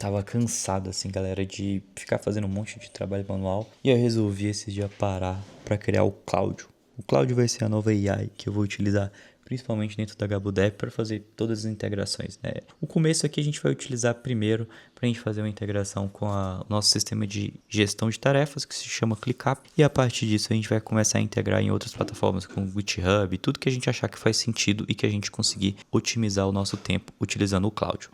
tava cansado, assim, galera, de ficar fazendo um monte de trabalho manual. E eu resolvi esses dias parar para criar o Cláudio. O Cláudio vai ser a nova AI que eu vou utilizar principalmente dentro da GaboDev para fazer todas as integrações, né? O começo aqui a gente vai utilizar primeiro para a gente fazer uma integração com o nosso sistema de gestão de tarefas que se chama ClickUp. E a partir disso a gente vai começar a integrar em outras plataformas como o GitHub, tudo que a gente achar que faz sentido e que a gente conseguir otimizar o nosso tempo utilizando o Cláudio.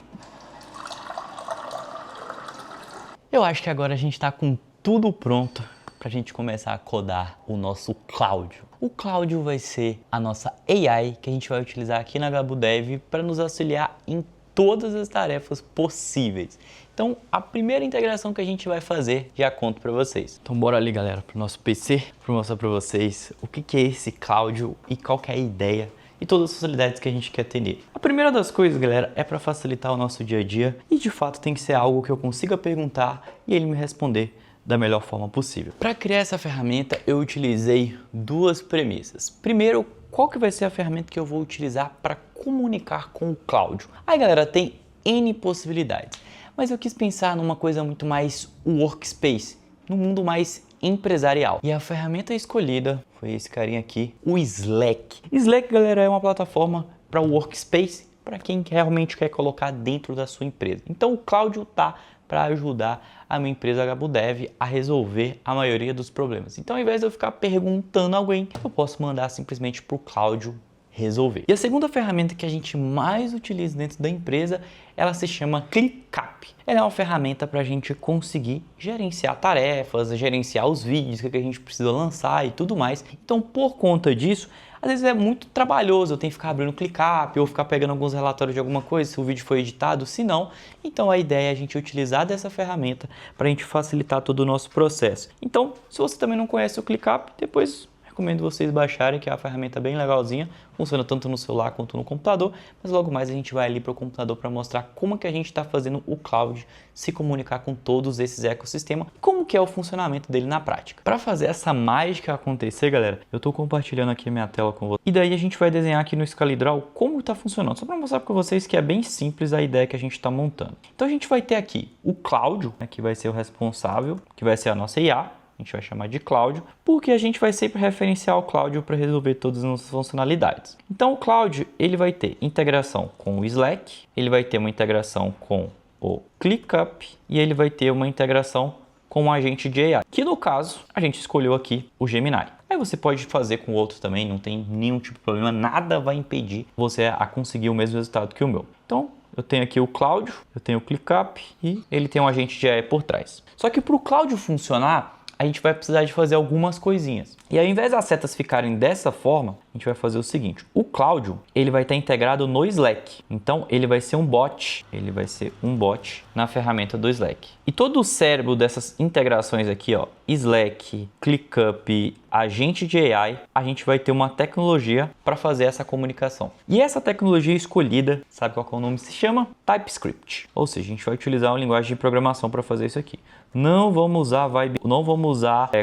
Eu acho que agora a gente está com tudo pronto para a gente começar a codar o nosso Cláudio. O Cláudio vai ser a nossa AI que a gente vai utilizar aqui na GaboDev para nos auxiliar em todas as tarefas possíveis. Então, a primeira integração que a gente vai fazer, já conto para vocês. Então, bora ali, galera, para o nosso PC, para mostrar para vocês o que é esse Cláudio e qual que é a ideia e todas as facilidades que a gente quer ter nele. A primeira das coisas, galera, é para facilitar o nosso dia a dia e de fato tem que ser algo que eu consiga perguntar e ele me responder da melhor forma possível. Para criar essa ferramenta, eu utilizei duas premissas. Primeiro, qual que vai ser a ferramenta que eu vou utilizar para comunicar com o Cláudio? Aí, galera, tem N possibilidades, mas eu quis pensar numa coisa muito mais workspace, num mundo mais empresarial. E a ferramenta escolhida foi esse carinha aqui, o Slack. Slack, galera, é uma plataforma para workspace, para quem realmente quer colocar dentro da sua empresa. Então o Cláudio tá para ajudar a minha empresa GaboDev a resolver a maioria dos problemas. Então, ao invés de eu ficar perguntando a alguém, eu posso mandar simplesmente para o Cláudio resolver. E a segunda ferramenta que a gente mais utiliza dentro da empresa, ela se chama ClickUp. Ela é uma ferramenta para a gente conseguir gerenciar tarefas, gerenciar os vídeos que a gente precisa lançar e tudo mais. Então, por conta disso, às vezes é muito trabalhoso, eu tenho que ficar abrindo o ClickUp ou ficar pegando alguns relatórios de alguma coisa, se o vídeo foi editado, se não. Então a ideia é a gente utilizar dessa ferramenta para a gente facilitar todo o nosso processo. Então, se você também não conhece o ClickUp, depois recomendo vocês baixarem, que é uma ferramenta bem legalzinha, funciona tanto no celular quanto no computador, mas logo mais a gente vai ali para o computador para mostrar como que a gente está fazendo o Cláudio se comunicar com todos esses ecossistemas, como que é o funcionamento dele na prática. Para fazer essa mágica acontecer, galera, eu estou compartilhando aqui a minha tela com vocês, e daí a gente vai desenhar aqui no ScaleDraw como está funcionando, só para mostrar para vocês que é bem simples a ideia que a gente está montando. Então a gente vai ter aqui o Cláudio, né, que vai ser o responsável, que vai ser a nossa IA, a gente vai chamar de Cláudio, porque a gente vai sempre referenciar o Cláudio para resolver todas as nossas funcionalidades. Então o Cláudio, ele vai ter integração com o Slack, ele vai ter uma integração com o ClickUp e ele vai ter uma integração com o agente de AI, que no caso a gente escolheu aqui o Gemini. Aí você pode fazer com outros também, não tem nenhum tipo de problema, nada vai impedir você a conseguir o mesmo resultado que o meu. Então eu tenho aqui o Cláudio, eu tenho o ClickUp e ele tem um agente de AI por trás. Só que para o Cláudio funcionar, a gente vai precisar de fazer algumas coisinhas. E ao invés das setas ficarem dessa forma, a gente vai fazer o seguinte. O Cláudio, ele vai estar integrado no Slack. Então, ele vai ser um bot. Ele vai ser um bot na ferramenta do Slack. E todo o cérebro dessas integrações aqui, ó, Slack, ClickUp, agente de AI, a gente vai ter uma tecnologia para fazer essa comunicação. E essa tecnologia escolhida, sabe qual que é o nome? Se chama TypeScript. Ou seja, a gente vai utilizar uma linguagem de programação para fazer isso aqui. Não vamos usar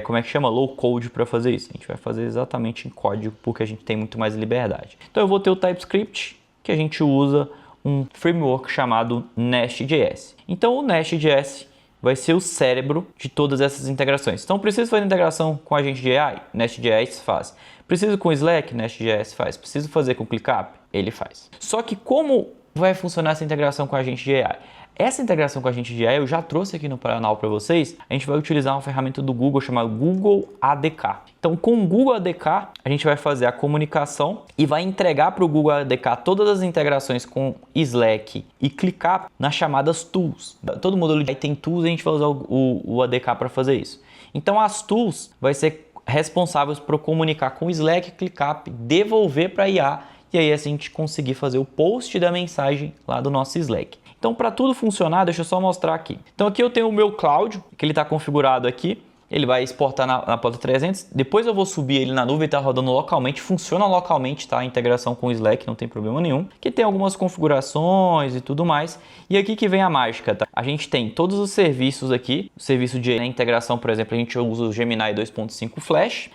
como é que chama? Low code para fazer isso. A gente vai fazer exatamente em código, porque a gente tem muito mais liberdade. Então eu vou ter o TypeScript, que a gente usa um framework chamado Nest.js. Então o Nest.js vai ser o cérebro de todas essas integrações. Então preciso fazer integração com a agente de AI? Nest.js faz. Preciso com Slack? Nest.js faz. Preciso fazer com ClickUp? Ele faz. Só que como vai funcionar essa integração com a agente de AI? Essa integração com a agente de AI eu já trouxe aqui no canal para vocês. A gente vai utilizar uma ferramenta do Google chamada Google ADK. Então, com o Google ADK, a gente vai fazer a comunicação e vai entregar para o Google ADK todas as integrações com Slack e ClickUp nas chamadas tools. Todo modelo de AI tem tools e a gente vai usar o ADK para fazer isso. Então, as tools vai ser responsáveis por comunicar com Slack e ClickUp, devolver para a IA e aí assim a gente conseguir fazer o post da mensagem lá do nosso Slack. Então, para tudo funcionar, deixa eu só mostrar aqui. Então, aqui eu tenho o meu Cláudio, que ele está configurado aqui. Ele vai exportar na porta 300. Depois eu vou subir ele na nuvem, está rodando localmente. Funciona localmente, tá? A integração com o Slack, não tem problema nenhum. Que tem algumas configurações e tudo mais. E aqui que vem a mágica, tá? A gente tem todos os serviços aqui. O serviço de integração, por exemplo, a gente usa o Gemini 2.5 Flash.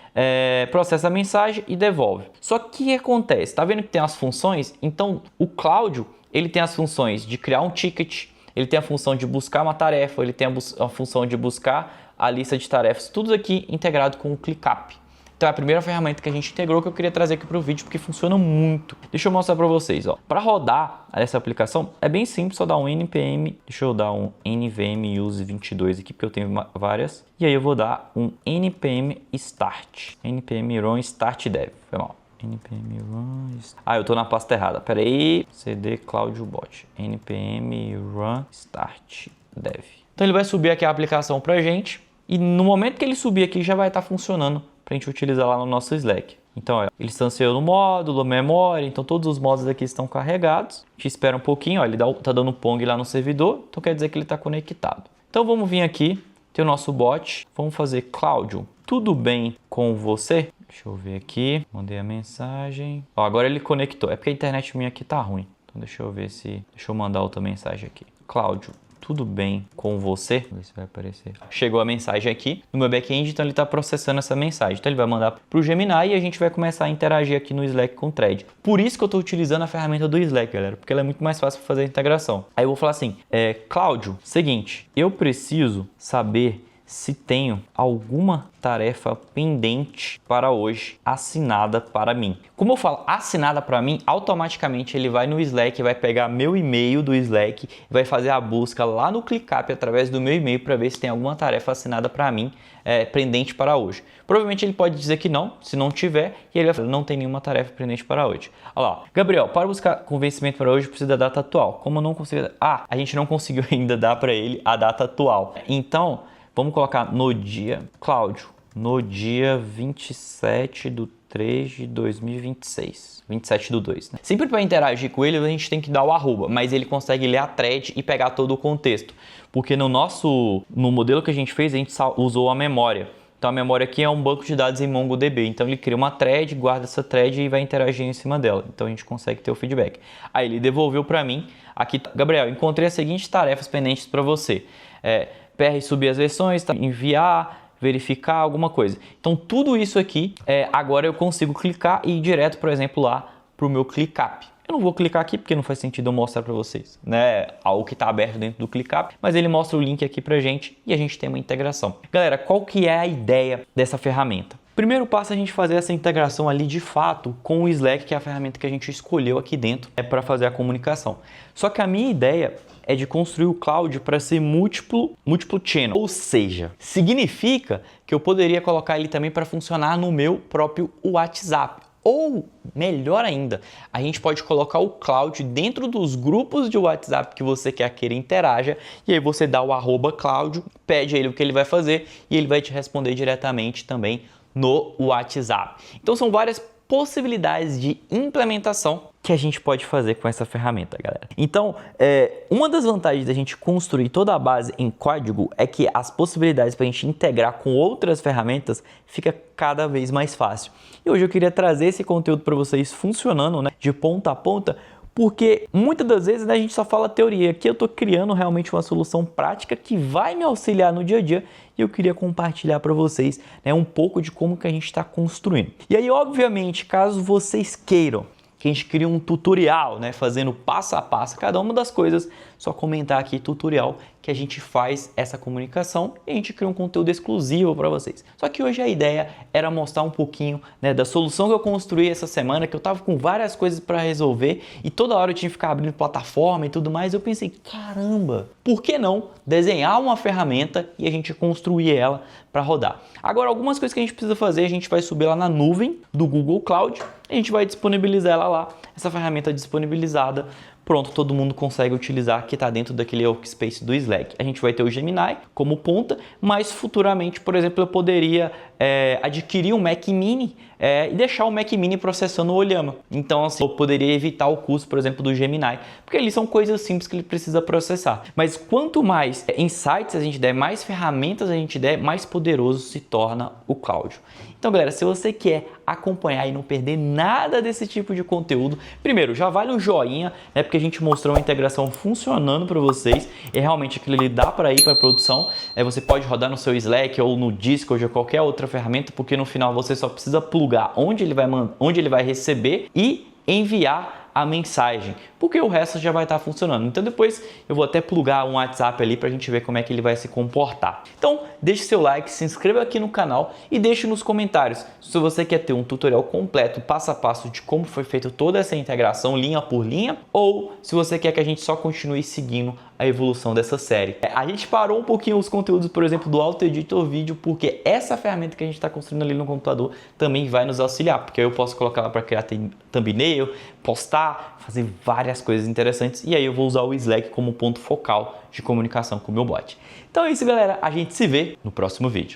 Processa a mensagem e devolve. Só que o que acontece? Tá vendo que tem as funções? Então, o Cláudio, ele tem as funções de criar um ticket, ele tem a função de buscar uma tarefa, ele tem a função de buscar a lista de tarefas, tudo aqui integrado com o ClickUp. Então é a primeira ferramenta que a gente integrou que eu queria trazer aqui para o vídeo porque funciona muito. Deixa eu mostrar para vocês, ó. Para rodar essa aplicação é bem simples, só dar um npm, deixa eu dar um nvm use 22 aqui porque eu tenho várias. E aí eu vou dar um npm start, npm run start dev, foi mal. npm run, eu tô na pasta errada, pera aí, cd claudiobot, npm run start dev. Então ele vai subir aqui a aplicação pra gente e no momento que ele subir aqui já vai estar funcionando pra gente utilizar lá no nosso Slack. Então, ó, ele instanciou no módulo, memória, então todos os módulos aqui estão carregados. A gente espera um pouquinho, ó, ele tá dando pong lá no servidor, então quer dizer que ele está conectado. Então vamos vir aqui, tem o nosso bot, vamos fazer Cláudio, tudo bem com você? Deixa eu ver aqui, mandei a mensagem. Ó, agora ele conectou, é porque a internet minha aqui tá ruim. Então deixa eu ver se, deixa eu mandar outra mensagem aqui. Cláudio, tudo bem com você? Vamos ver se vai aparecer. Chegou a mensagem aqui no meu back-end, então ele está processando essa mensagem. Então ele vai mandar para o Gemini e a gente vai começar a interagir aqui no Slack com o Thread. Por isso que eu estou utilizando a ferramenta do Slack, galera, porque ela é muito mais fácil para fazer a integração. Aí eu vou falar assim, Cláudio, seguinte, eu preciso saber se tenho alguma tarefa pendente para hoje assinada para mim. Como eu falo assinada para mim, automaticamente ele vai no Slack, vai pegar meu e-mail do Slack, vai fazer a busca lá no ClickUp através do meu e-mail para ver se tem alguma tarefa assinada para mim pendente para hoje. Provavelmente ele pode dizer que não, se não tiver, e ele vai falar, não tem nenhuma tarefa pendente para hoje. Olha lá, Gabriel, para buscar convencimento para hoje precisa da data atual. Como eu não consigo... a gente não conseguiu ainda dar para ele a data atual. Então, vamos colocar no dia, Cláudio, no dia 27/3/2026. 27/2, né? Sempre para interagir com ele, a gente tem que dar o arroba, mas ele consegue ler a thread e pegar todo o contexto. Porque no modelo que a gente fez, a gente usou a memória. Então a memória aqui é um banco de dados em MongoDB. Então ele cria uma thread, guarda essa thread e vai interagir em cima dela. Então a gente consegue ter o feedback. Aí ele devolveu para mim, aqui, Gabriel, encontrei as seguintes tarefas pendentes para você. PR subir as versões, enviar, verificar alguma coisa. Então tudo isso aqui, agora eu consigo clicar e ir direto, por exemplo, lá para o meu ClickUp. Eu não vou clicar aqui porque não faz sentido eu mostrar para vocês, né, algo que está aberto dentro do ClickUp, mas ele mostra o link aqui para gente e a gente tem uma integração. Galera, qual que é a ideia dessa ferramenta? Primeiro passo é a gente fazer essa integração ali de fato com o Slack, que é a ferramenta que a gente escolheu aqui dentro para fazer a comunicação. Só que a minha ideia é de construir o Cloud para ser múltiplo channel, ou seja, significa que eu poderia colocar ele também para funcionar no meu próprio WhatsApp. Ou, melhor ainda, a gente pode colocar o Cloud dentro dos grupos de WhatsApp que você quer que ele interaja, e aí você dá o @Cláudio, pede a ele o que ele vai fazer e ele vai te responder diretamente também no WhatsApp. Então são várias possibilidades de implementação que a gente pode fazer com essa ferramenta, galera. Então, uma das vantagens da gente construir toda a base em código é que as possibilidades para a gente integrar com outras ferramentas fica cada vez mais fácil. E hoje eu queria trazer esse conteúdo para vocês funcionando, né, de ponta a ponta, porque muitas das vezes, né, a gente só fala teoria. Aqui eu estou criando realmente uma solução prática que vai me auxiliar no dia a dia e eu queria compartilhar para vocês, né, um pouco de como que a gente está construindo. E aí, obviamente, caso vocês queiram que a gente crie um tutorial, né, fazendo passo a passo cada uma das coisas, só comentar aqui tutorial que a gente faz essa comunicação e a gente cria um conteúdo exclusivo para vocês. Só que hoje a ideia era mostrar um pouquinho, né, da solução que eu construí essa semana, que eu tava com várias coisas para resolver e toda hora eu tinha que ficar abrindo plataforma e tudo mais. Eu pensei, caramba, por que não desenhar uma ferramenta e a gente construir ela para rodar? Agora, algumas coisas que a gente precisa fazer, a gente vai subir lá na nuvem do Google Cloud, a gente vai disponibilizar ela lá, essa ferramenta disponibilizada. Pronto, todo mundo consegue utilizar, que está dentro daquele workspace do Slack. A gente vai ter o Gemini como ponta, mas futuramente, por exemplo, eu poderia adquirir um Mac Mini e deixar o Mac Mini processando o Olhama. Então, assim, eu poderia evitar o custo, por exemplo, do Gemini, porque ali são coisas simples que ele precisa processar. Mas quanto mais insights a gente der, mais ferramentas a gente der, mais poderoso se torna o Cláudio. Então, galera, se você quer acompanhar e não perder nada desse tipo de conteúdo, primeiro, já vale um joinha, né, porque a gente mostrou uma integração funcionando para vocês e realmente aquilo ali dá para ir para produção. Você pode rodar no seu Slack ou no Discord ou qualquer outra ferramenta, porque no final você só precisa plugar onde ele vai receber e enviar a mensagem, porque o resto já vai estar funcionando. Então depois eu vou até plugar um WhatsApp ali para a gente ver como é que ele vai se comportar. Então deixe seu like, se inscreva aqui no canal e deixe nos comentários se você quer ter um tutorial completo, passo a passo de como foi feita toda essa integração linha por linha, ou se você quer que a gente só continue seguindo a evolução dessa série. A gente parou um pouquinho os conteúdos, por exemplo, do Auto Editor Vídeo, porque essa ferramenta que a gente está construindo ali no computador também vai nos auxiliar, porque eu posso colocar lá para criar thumbnail, postar, fazer várias coisas interessantes, e aí eu vou usar o Slack como ponto focal de comunicação com o meu bot. Então é isso, galera, a gente se vê no próximo vídeo.